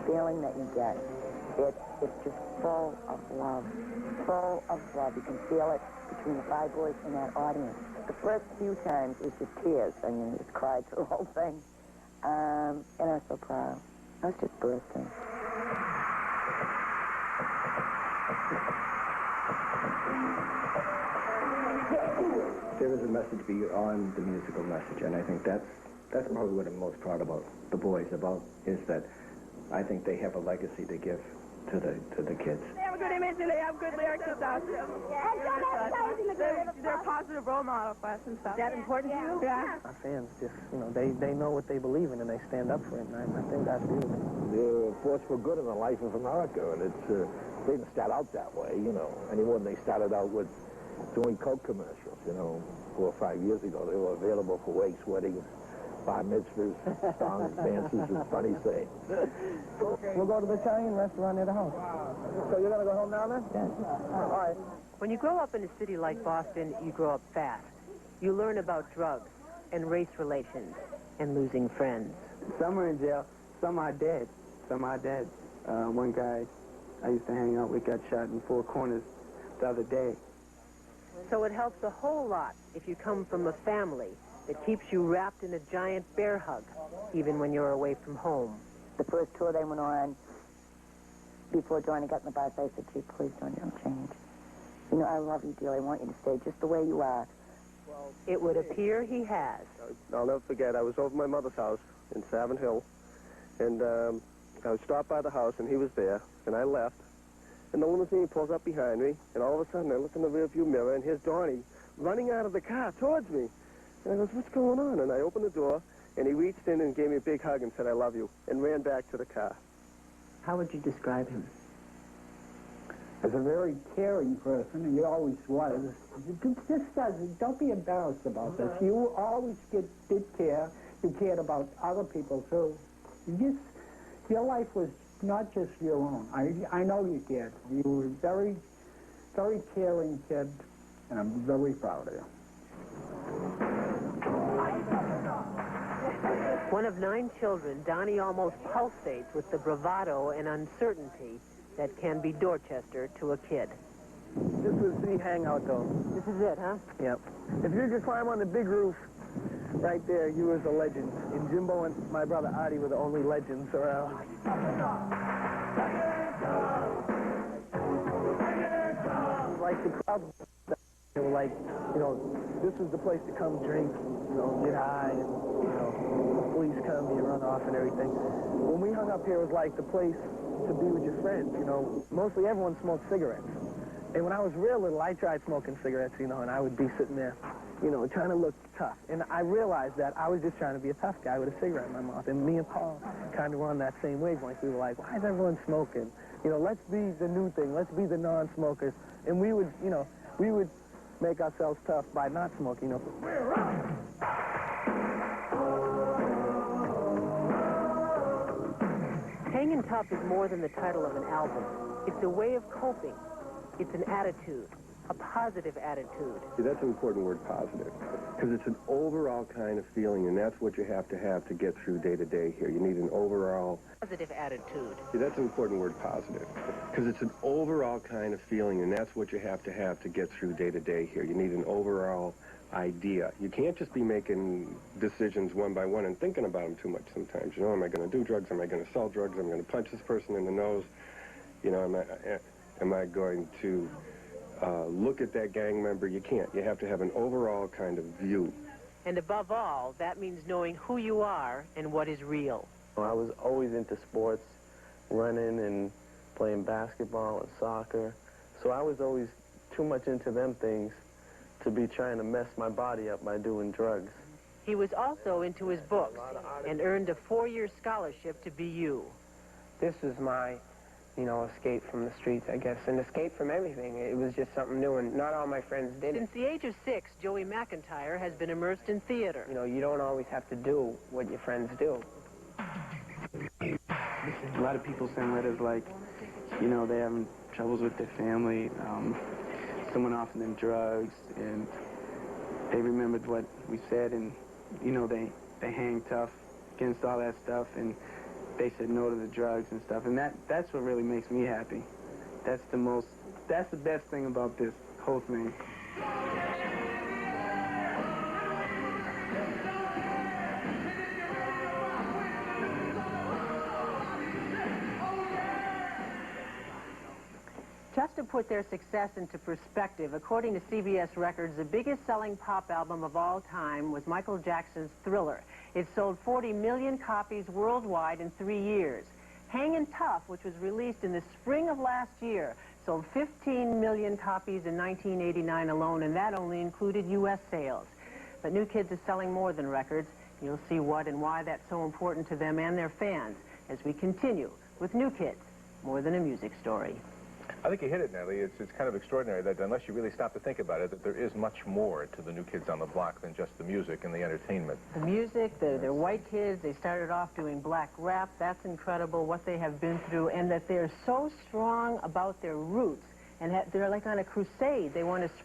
feeling that you get, it's just full of love. Full of love. You can feel it between the 5 boys and that audience. The first few times it was just tears. I mean, we just cried through the whole thing. And I was so proud. I was just bursting. There is a message beyond the musical message, and I think that's probably what I'm most proud about the boys about, is that I think they have a legacy to give to the kids. They have a good image and they have good lyrics and stuff. They're a positive role model for us and stuff. Is that important to you? Yeah. Our fans just, you know, they know what they believe in and they stand up for it, and I think that's beautiful. They're a force for good in the life of America, and they didn't start out that way, you know, any more than they started out with doing Coke commercials, you know, 4 or 5 years ago. They were available for wakes, weddings, bar mitzvahs, songs, dances, and funny things. We'll go to the Italian restaurant near the house. So you're going to go home now then? Yes. All right. When you grow up in a city like Boston, you grow up fast. You learn about drugs and race relations and losing friends. Some are in jail, some are dead. Some are dead. One guy I used to hang out with got shot in 4 corners the other day. So it helps a whole lot if you come from a family that keeps you wrapped in a giant bear hug, even when you're away from home. The first tour they went on, before Donnie got in the bus, I said, gee, please don't change. You know, I love you, dear. I want you to stay just the way you are. It would appear he has. I'll never forget, I was over at my mother's house in Savin Hill, and I was stopped by the house, and he was there, and I left, and the limousine pulls up behind me, and all of a sudden I look in the rearview mirror, and here's Donnie running out of the car towards me. And I goes, what's going on? And I opened the door, and he reached in and gave me a big hug and said, I love you, and ran back to the car. How would you describe him? As a very caring person, and he always was. Don't be embarrassed about this. You always did care. You cared about other people, too. Your life was not just your own. I know you did. You were a very, very caring kid, and I'm very proud of you. One of 9 children, Donnie almost pulsates with the bravado and uncertainty that can be Dorchester to a kid. This was the hangout, though. This is it, huh? Yep. If you could climb on the big roof right there, you was a legend. And Jimbo and my brother Artie were the only legends around. Like the crowd, they were like, you know, this was the place to come drink, and, you know, get high, and, you know, police come, you run off and everything. When we hung up here, it was like the place to be with your friends, you know. Mostly everyone smoked cigarettes. And when I was real little, I tried smoking cigarettes, you know, and I would be sitting there, you know, trying to look tough. And I realized that I was just trying to be a tough guy with a cigarette in my mouth. And me and Paul kind of were on that same wavelength. We were like, why is everyone smoking? You know, let's be the new thing. Let's be the non-smokers. And we would, you know, we would make ourselves tough by not smoking, you know. Hangin' Tough is more than the title of an album. It's a way of coping. It's an attitude, a positive attitude. See, that's an important word, positive, because it's an overall kind of feeling, and that's what you have to get through day to day here. You need an overall... Positive attitude. See, that's an important word, positive, because it's an overall kind of feeling, and that's what you have to get through day to day here. You need an overall idea. You can't just be making decisions one by one and thinking about them too much sometimes. You know, am I going to do drugs? Am I going to sell drugs? Am I going to punch this person in the nose? You know, am I going to look at that gang member? You can't. You have to have an overall kind of view. And above all, that means knowing who you are and what is real. I was always into sports, running and playing basketball and soccer. So I was always too much into them things to be trying to mess my body up by doing drugs. He was also into his books and earned a 4-year scholarship to BU. This is my, you know, escape from the streets, I guess, and escape from everything. It was just something new, and not all my friends did it. Since the age of 6, Joey McIntyre has been immersed in theater. You know, you don't always have to do what your friends do. A lot of people send letters like, you know, they're having troubles with their family, someone offering them drugs, and they remembered what we said, and, you know, they hang tough against all that stuff, and they said no to the drugs and stuff, and that's what really makes me happy. That's the best thing about this whole thing. Just to put their success into perspective, according to CBS Records, the biggest selling pop album of all time was Michael Jackson's Thriller. It sold 40 million copies worldwide in 3 years. Hangin' Tough, which was released in the spring of last year, sold 15 million copies in 1989 alone, and that only included U.S. sales. But New Kids is selling more than records. You'll see what and why that's so important to them and their fans as we continue with New Kids, more than a music story. I think you hit it, Nellie. It's kind of extraordinary that unless you really stop to think about it, that there is much more to the New Kids on the Block than just the music and the entertainment. The music, they're white kids. They started off doing black rap. That's incredible what they have been through, and that they're so strong about their roots, and they're like on a crusade. They want to